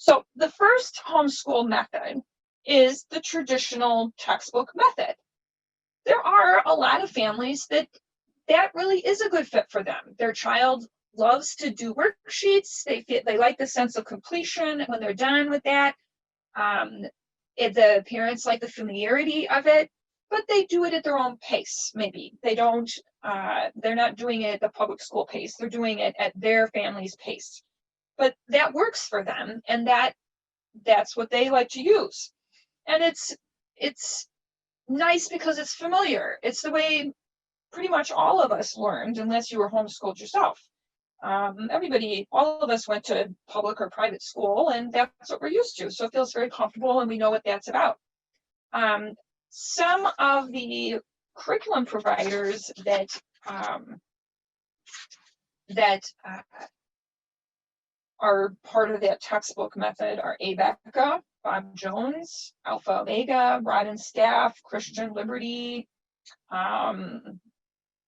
So the first homeschool method is the traditional textbook method. There are a lot of families that really is a good fit for them. Their child loves to do worksheets. They like the sense of completion when they're done with that. The parents like the familiarity of it, but they do it at their own pace. Maybe they don't. They're not doing it at the public school pace. They're doing it at their family's pace. But that works for them, and that's what they like to use. And it's nice because it's familiar. It's the way pretty much all of us learned, unless you were homeschooled yourself. All of us went to public or private school, and that's what we're used to. So it feels very comfortable, and we know what that's about. Some of the curriculum providers that are part of that textbook method are ABECA, Bob Jones, Alpha Omega, Rod and Staff, Christian Liberty,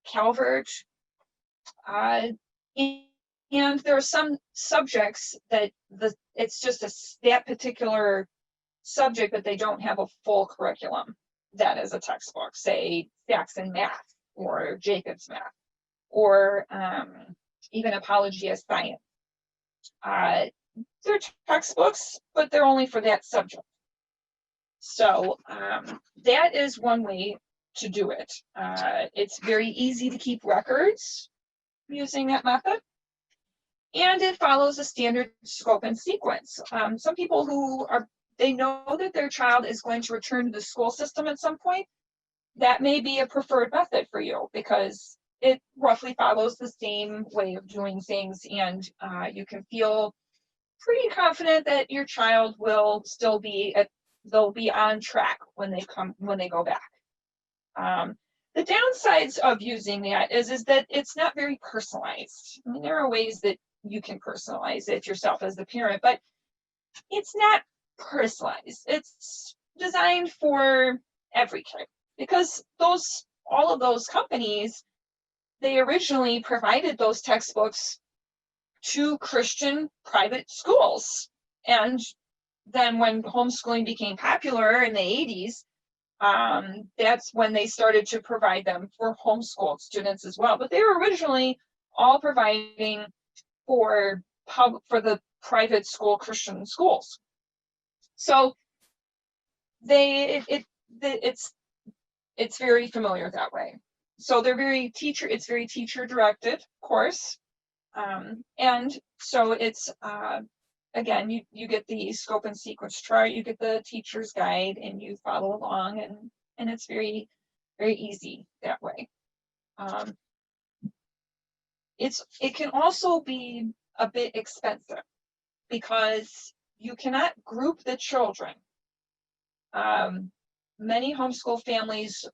Calvert, and there are some subjects that it's just that particular subject, but they don't have a full curriculum that is a textbook, say Saxon Math or Jacob's Math, or even Apology as Science. They're textbooks, but they're only for that subject. So that is one way to do it. It's very easy to keep records using that method, and it follows a standard scope and sequence. Some people they know that their child is going to return to the school system at some point. That may be a preferred method for you because it roughly follows the same way of doing things, and you can feel pretty confident that your child will still they'll be on track when they go back. The downsides of using that is that it's not very personalized. I mean, there are ways that you can personalize it yourself as the parent, but it's not personalized. It's designed for every kid because all of those companies, they originally provided those textbooks to Christian private schools. And then when homeschooling became popular in the 80s, that's when they started to provide them for homeschooled students as well. But they were originally all providing for the private school Christian schools. So it's very familiar that way. So it's very teacher directed, of course. And so it's again, you get the scope and sequence chart, you get the teacher's guide, and you follow along, and it's very, very easy that way. It can also be a bit expensive because you cannot group the children. Many homeschool families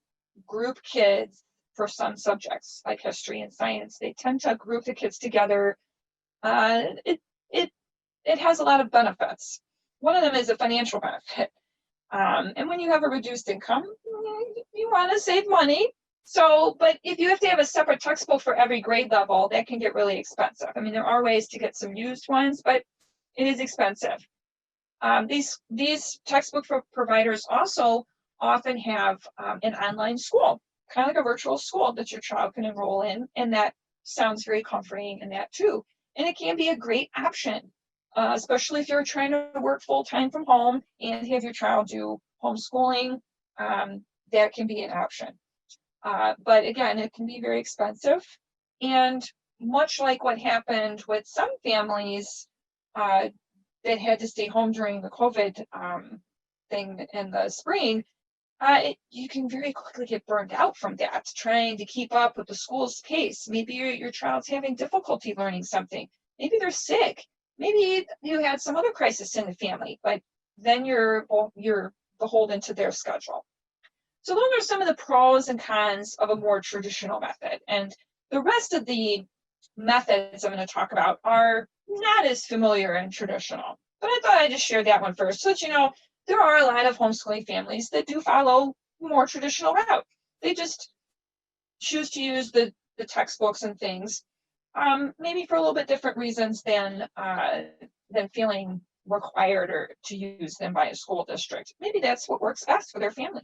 group kids for some subjects like history and science. They tend to group the kids together. It has a lot of benefits. One of them is a financial benefit. And when you have a reduced income, you want to save money. But if you have to have a separate textbook for every grade level, that can get really expensive. I mean, there are ways to get some used ones, but it is expensive. These textbook providers also often have an online school, kind of like a virtual school that your child can enroll in, and that sounds very comforting in that too. And it can be a great option, especially if you're trying to work full-time from home and have your child do homeschooling. That can be an option. But again, it can be very expensive. And much like what happened with some families that had to stay home during the COVID thing in the spring, you can very quickly get burned out from that, trying to keep up with the school's pace. Maybe your child's having difficulty learning something. Maybe they're sick. Maybe you had some other crisis in the family, but then you're beholden to their schedule. So those are some of the pros and cons of a more traditional method. And the rest of the methods I'm going to talk about are not as familiar and traditional. But I thought I'd just share that one first so that you know there are a lot of homeschooling families that do follow a more traditional route. They just choose to use the textbooks and things, maybe for a little bit different reasons than feeling required or to use them by a school district. Maybe that's what works best for their family.